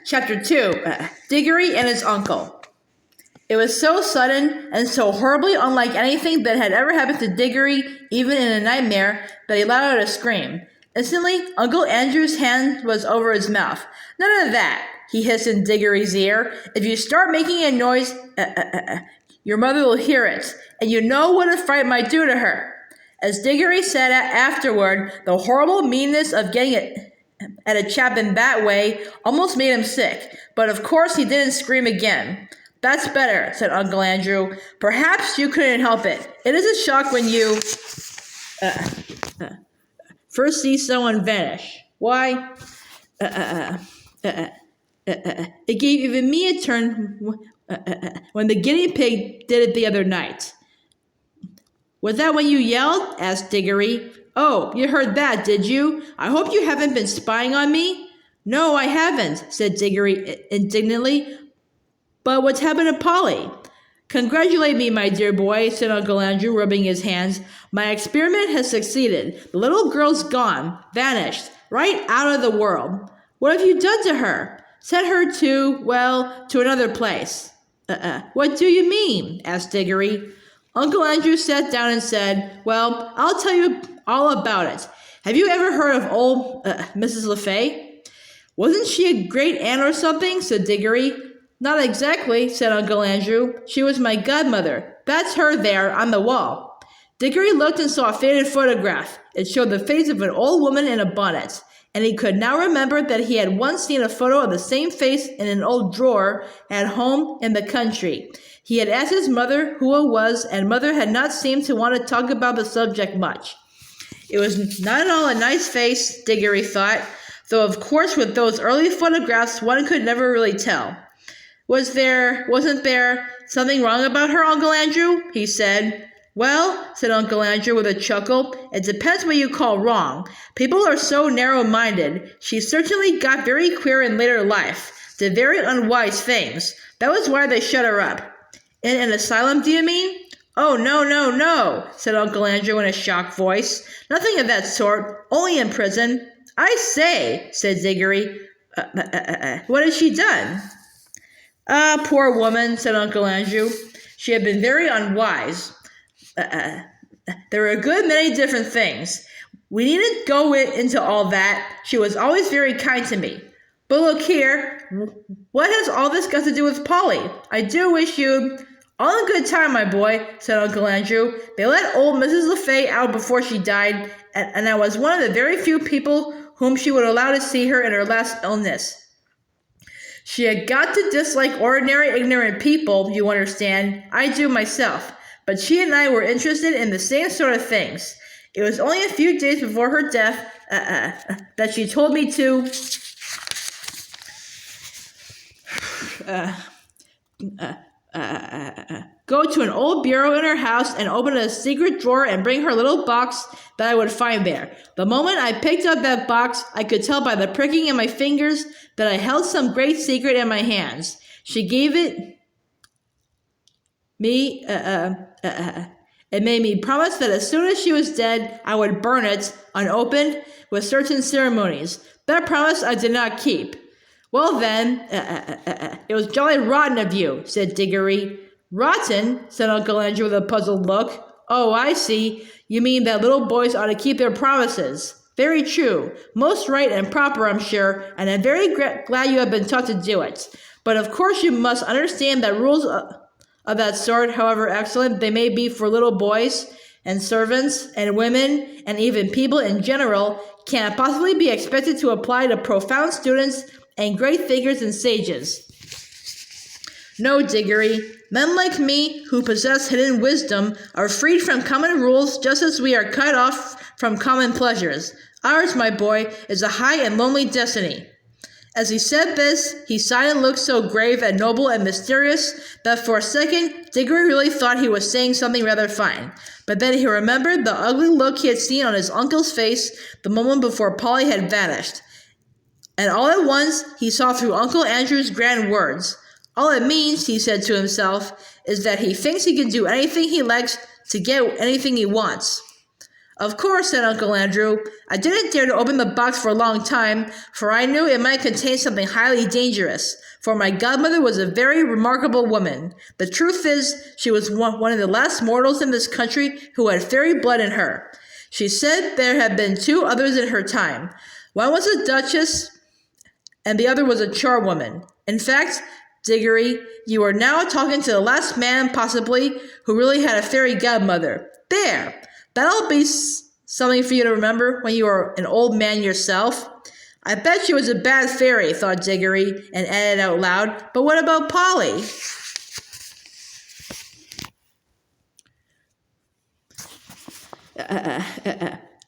Chapter 2, Digory and his uncle. It was so sudden and so horribly unlike anything that had ever happened to Digory, even in a nightmare, that he let out a scream. Instantly, Uncle Andrew's hand was over his mouth. None of that, he hissed in Digory's ear. If you start making a noise, your mother will hear it, and you know what a fright might do to her. As Digory said afterward, the horrible meanness of getting it at a chap in that way almost made him sick, but of course he didn't scream again. That's better, said Uncle Andrew. Perhaps you couldn't help it. It is a shock when you first see someone vanish. Why? It gave even me a turn when the guinea pig did it the other night. Was that when you yelled? Asked Digory. Oh, you heard that, did you? I hope you haven't been spying on me. No, I haven't, said Digory indignantly. But what's happened to Polly? Congratulate me, my dear boy, said Uncle Andrew, rubbing his hands. My experiment has succeeded. The little girl's gone, vanished, right out of the world. What have you done to her? Sent her to another place. What do you mean? Asked Digory. Uncle Andrew sat down and said, well, I'll tell you all about it. Have you ever heard of old Mrs. LeFay? Wasn't she a great aunt or something? Said Digory. Not exactly, said Uncle Andrew. She was my godmother. That's her there on the wall. Digory looked and saw a faded photograph. It showed the face of an old woman in a bonnet, and he could now remember that he had once seen a photo of the same face in an old drawer at home in the country. He had asked his mother who it was, and Mother had not seemed to want to talk about the subject much. It was not at all a nice face, Digory thought, though of course with those early photographs one could never really tell. Wasn't there something wrong about her, Uncle Andrew? He said. Well, said Uncle Andrew with a chuckle, it depends what you call wrong. People are so narrow-minded. She certainly got very queer in later life, did very unwise things. That was why they shut her up. In an asylum, do you mean? Oh, no, said Uncle Andrew in a shocked voice. Nothing of that sort, only in prison. I say, said Digory. What has she done? Ah, poor woman, said Uncle Andrew. She had been very unwise. There were a good many different things. We needn't go into all that. She was always very kind to me. But look here, what has all this got to do with Polly? I do wish you'd... All in good time, my boy, said Uncle Andrew. They let old Mrs. LeFay out before she died, and I was one of the very few people whom she would allow to see her in her last illness. She had got to dislike ordinary ignorant people, you understand. I do myself. But she and I were interested in the same sort of things. It was only a few days before her death that she told me to go to an old bureau in her house and open a secret drawer and bring her little box that I would find there. The moment I picked up that box, I could tell by the pricking in my fingers that I held some great secret in my hands. She gave it me, it made me promise that as soon as she was dead, I would burn it, unopened, with certain ceremonies. That promise I did not keep. Well then, it was jolly rotten of you, said Digory. Rotten, said Uncle Andrew with a puzzled look. Oh, I see. You mean that little boys ought to keep their promises. Very true. Most right and proper, I'm sure, and I'm very glad you have been taught to do it. But of course you must understand that rules of that sort, however excellent they may be for little boys and servants and women and even people in general, cannot possibly be expected to apply to profound students and great thinkers and sages. No, Digory. Men like me, who possess hidden wisdom, are freed from common rules just as we are cut off from common pleasures. Ours, my boy, is a high and lonely destiny. As he said this, he sighed and looked so grave and noble and mysterious that for a second Digory really thought he was saying something rather fine. But then he remembered the ugly look he had seen on his uncle's face the moment before Polly had vanished. And all at once he saw through Uncle Andrew's grand words. All it means, he said to himself, is that he thinks he can do anything he likes to get anything he wants. Of course, said Uncle Andrew. I didn't dare to open the box for a long time, for I knew it might contain something highly dangerous, for my godmother was a very remarkable woman. The truth is, she was one of the last mortals in this country who had fairy blood in her. She said there had been two others in her time. One was a duchess, and the other was a charwoman. In fact, Digory, you are now talking to the last man, possibly, who really had a fairy godmother. There! That'll be something for you to remember when you are an old man yourself. I bet she was a bad fairy, thought Digory, and added out loud, but what about Polly?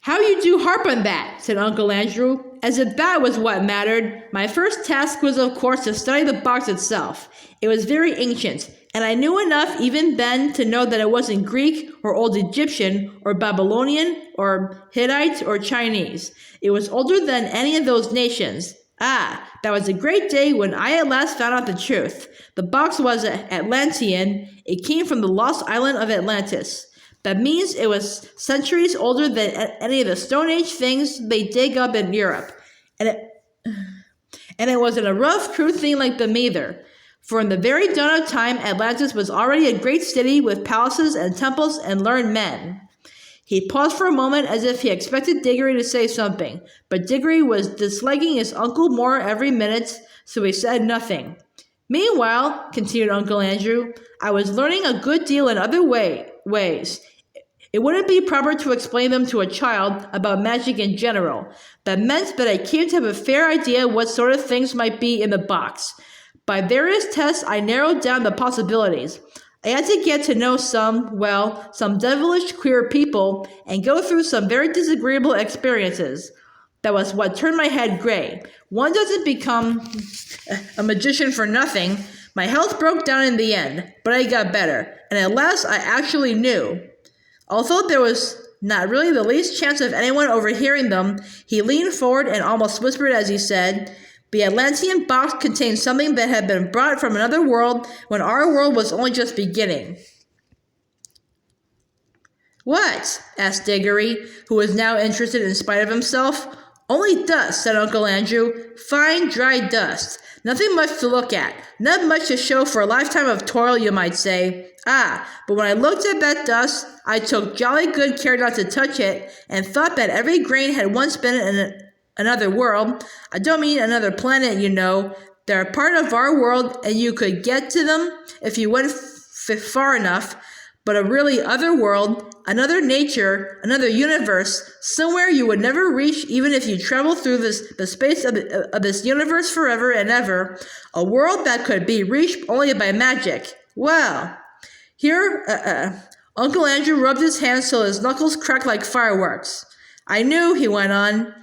How you do harp on that, said Uncle Andrew, as if that was what mattered. My first task was, of course, to study the box itself. It was very ancient, and I knew enough even then to know that it wasn't Greek or Old Egyptian or Babylonian or Hittite or Chinese. It was older than any of those nations. Ah, that was a great day when I at last found out the truth. The box was Atlantean. It came from the lost island of Atlantis. That means it was centuries older than any of the Stone Age things they dig up in Europe. And it wasn't a rough, crude thing like them either. For in the very dawn of time, Atlantis was already a great city with palaces and temples and learned men. He paused for a moment as if he expected Digory to say something, but Digory was disliking his uncle more every minute, so he said nothing. Meanwhile, continued Uncle Andrew, I was learning a good deal in other ways. It wouldn't be proper to explain them to a child about magic in general. That meant that I came to have a fair idea what sort of things might be in the box. By various tests, I narrowed down the possibilities. I had to get to know some devilish, queer people and go through some very disagreeable experiences. That was what turned my head gray. One doesn't become a magician for nothing. My health broke down in the end, but I got better, and at last I actually knew. Although there was not really the least chance of anyone overhearing them, he leaned forward and almost whispered as he said, the Atlantean box contained something that had been brought from another world when our world was only just beginning. What? Asked Digory, who was now interested in spite of himself. Only dust, said Uncle Andrew. Fine, dry dust. Nothing much to look at. Not much to show for a lifetime of toil, you might say. Ah, but when I looked at that dust, I took jolly good care not to touch it, and thought that every grain had once been in another world. I don't mean another planet, you know. They're a part of our world, and you could get to them if you went far enough. But a really other world, another nature, another universe, somewhere you would never reach even if you traveled through the space of this universe forever and ever, a world that could be reached only by magic. Well, here, Uncle Andrew rubbed his hands till his knuckles cracked like fireworks. I knew, he went on,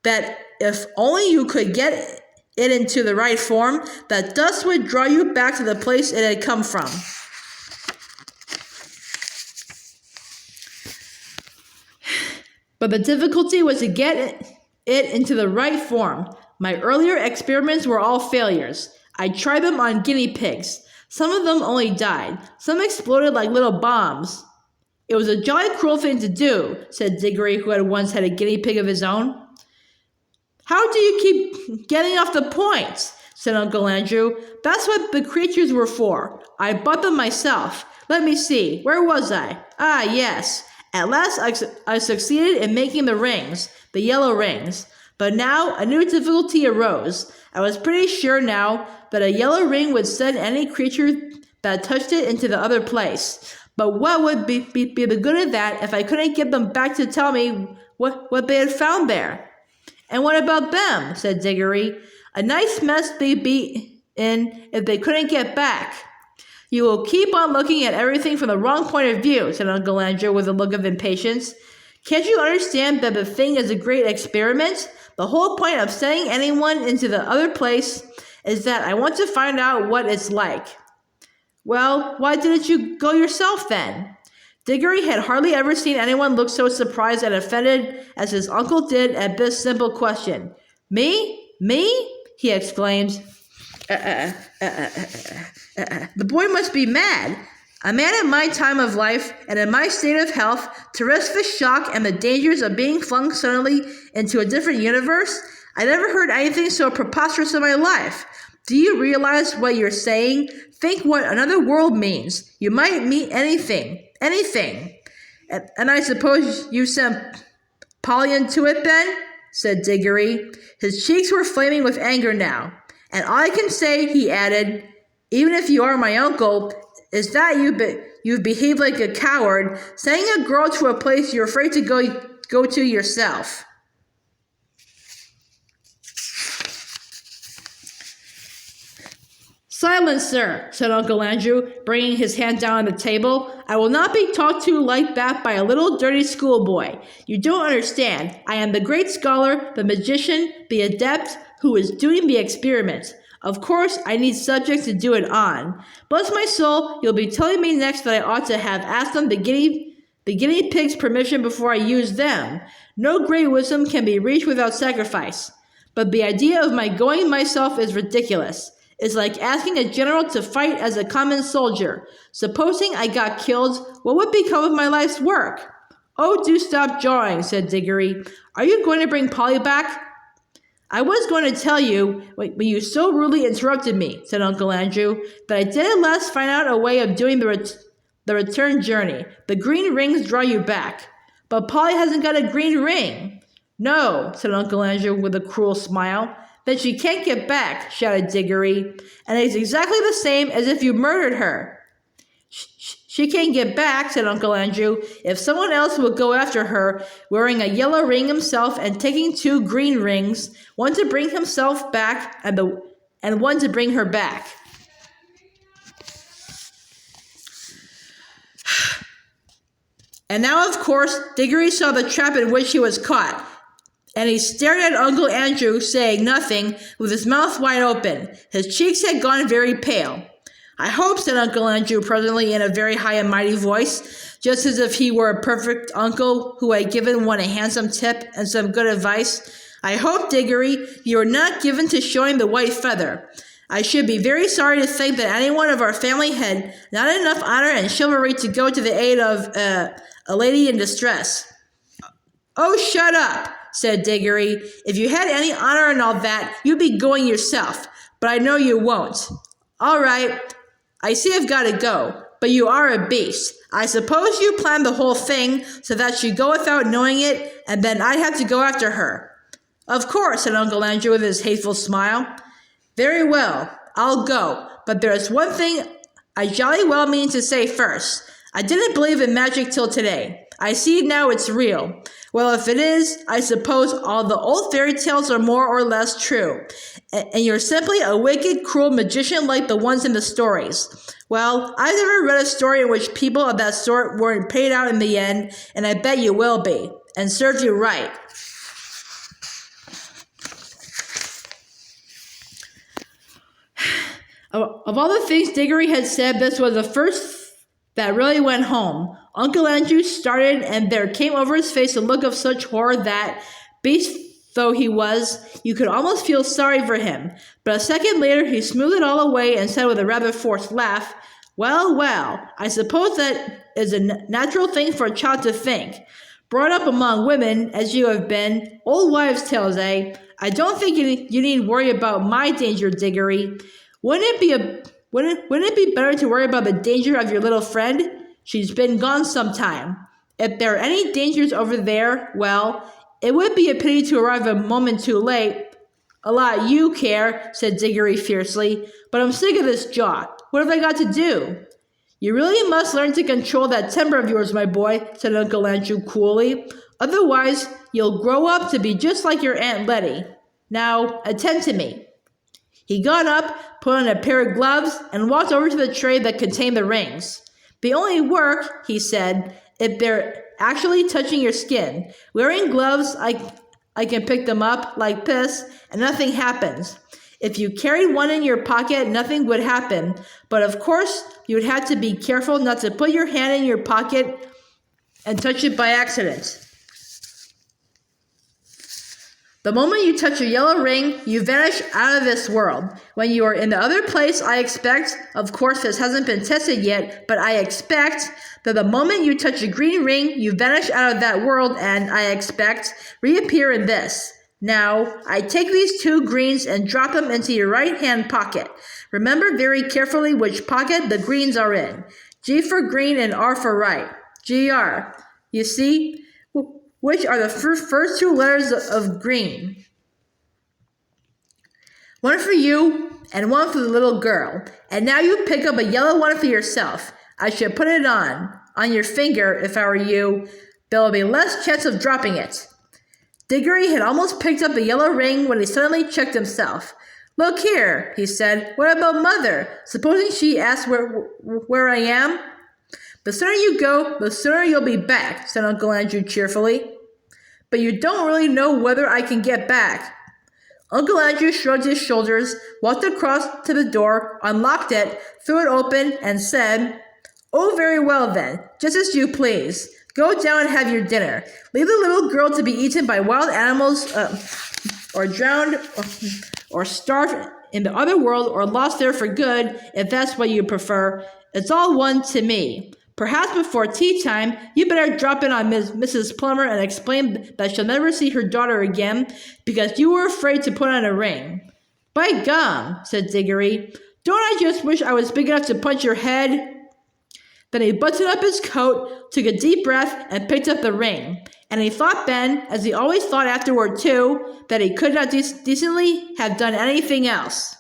that if only you could get it into the right form, that dust would draw you back to the place it had come from. But the difficulty was to get it into the right form. My earlier experiments were all failures. I tried them on guinea pigs. Some of them only died. Some exploded like little bombs. It was a jolly cruel thing to do, said Digory, who had once had a guinea pig of his own. How do you keep getting off the point? Said Uncle Andrew. That's what the creatures were for. I bought them myself. Let me see. Where was I? Ah, yes. At last I succeeded in making the rings, the yellow rings. But now a new difficulty arose. I was pretty sure now that a yellow ring would send any creature that touched it into the other place. But what would be the good of that if I couldn't get them back to tell me what they had found there? And what about them? Said Digory. A nice mess they'd be in if they couldn't get back. You will keep on looking at everything from the wrong point of view, said Uncle Andrew with a look of impatience. Can't you understand that the thing is a great experiment? The whole point of sending anyone into the other place is that I want to find out what it's like. Well, why didn't you go yourself then? Digory had hardly ever seen anyone look so surprised and offended as his uncle did at this simple question. Me? Me? He exclaimed. The boy must be mad. A man in my time of life and in my state of health to risk the shock and the dangers of being flung suddenly into a different universe? I never heard anything so preposterous in my life. Do you realize what you're saying? Think what another world means. You might meet anything. And I suppose you sent Polly into it then? Said Digory. His cheeks were flaming with anger now. And all I can say, he added, even if you are my uncle, is that you've behaved like a coward, sending a girl to a place you're afraid to go to yourself. Silence, sir, said Uncle Andrew, bringing his hand down on the table. I will not be talked to like that by a little dirty schoolboy. You don't understand. I am the great scholar, the magician, the adept, who is doing the experiment. Of course, I need subjects to do it on. Bless my soul, you'll be telling me next that I ought to have asked them the guinea pig's permission before I use them. No great wisdom can be reached without sacrifice. But the idea of my going myself is ridiculous. It's like asking a general to fight as a common soldier. Supposing I got killed, what would become of my life's work? Oh, do stop jawing, said Digory. Are you going to bring Polly back? I was going to tell you, but you so rudely interrupted me, said Uncle Andrew, that I did at last find out a way of doing the return journey. The green rings draw you back. But Polly hasn't got a green ring. No, said Uncle Andrew with a cruel smile. Then she can't get back, shouted Digory, and it's exactly the same as if you murdered her. She can't get back, said Uncle Andrew, if someone else will go after her, wearing a yellow ring himself and taking 2 green rings, one to bring himself back and one to bring her back. And now, of course, Digory saw the trap in which he was caught, and he stared at Uncle Andrew, saying nothing, with his mouth wide open. His cheeks had gone very pale. I hope, said Uncle Andrew presently in a very high and mighty voice, just as if he were a perfect uncle who had given one a handsome tip and some good advice, I hope, Digory, you are not given to showing the white feather. I should be very sorry to think that anyone of our family had not enough honor and chivalry to go to the aid of a lady in distress. Oh, shut up, said Digory. If you had any honor and all that, you'd be going yourself, but I know you won't. All right, I see I've got to go, but you are a beast. I suppose you planned the whole thing so that she'd go without knowing it, and then I'd have to go after her. Of course, said Uncle Andrew with his hateful smile. Very well, I'll go, but there's one thing I jolly well mean to say first. I didn't believe in magic till today. I see now it's real. Well, if it is, I suppose all the old fairy tales are more or less true. And you're simply a wicked, cruel magician like the ones in the stories. Well, I've never read a story in which people of that sort weren't paid out in the end, and I bet you will be. And serve you right. Of all the things Digory had said, this was the first that really went home. Uncle Andrew started, and there came over his face a look of such horror that, beast though he was, you could almost feel sorry for him. But a second later he smoothed it all away and said with a rather forced laugh, Well, I suppose that is a natural thing for a child to think. Brought up among women, as you have been, old wives' tales, eh? I don't think you need worry about my danger, Digory. Wouldn't it be better to worry about the danger of your little friend? She's been gone some time. If there are any dangers over there, well, it would be a pity to arrive a moment too late. A lot you care, said Digory fiercely, but I'm sick of this jaw. What have I got to do? You really must learn to control that temper of yours, my boy, said Uncle Andrew coolly. Otherwise, you'll grow up to be just like your Aunt Letty. Now, attend to me. He got up, put on a pair of gloves, and walked over to the tray that contained the rings. They only work, he said, if they're actually touching your skin. Wearing gloves, I can pick them up like this, and nothing happens. If you carried one in your pocket, nothing would happen. But of course, you would have to be careful not to put your hand in your pocket and touch it by accident. The moment you touch a yellow ring, you vanish out of this world. When you are in the other place, I expect, of course this hasn't been tested yet, but I expect that the moment you touch a green ring, you vanish out of that world and, I expect, reappear in this. Now, I take these 2 greens and drop them into your right-hand pocket. Remember very carefully which pocket the greens are in. G for green and R for right. GR. You see? Which are the first 2 letters of green. One for you and one for the little girl. And now you pick up a yellow one for yourself. I should put it on your finger if I were you. There will be less chance of dropping it. Digory had almost picked up the yellow ring when he suddenly checked himself. Look here, he said. What about Mother? Supposing she asks where I am? The sooner you go, the sooner you'll be back, said Uncle Andrew cheerfully. But you don't really know whether I can get back. Uncle Andrew shrugged his shoulders, walked across to the door, unlocked it, threw it open, and said, Oh, very well then, just as you please. Go down and have your dinner. Leave the little girl to be eaten by wild animals, or drowned, or starved in the other world, or lost there for good, if that's what you prefer. It's all one to me. Perhaps before tea time, you better drop in on Mrs. Plummer and explain that she'll never see her daughter again because you were afraid to put on a ring. By gum, said Digory. Don't I just wish I was big enough to punch your head? Then he buttoned up his coat, took a deep breath, and picked up the ring. And he thought then, as he always thought afterward too, that he could not decently have done anything else.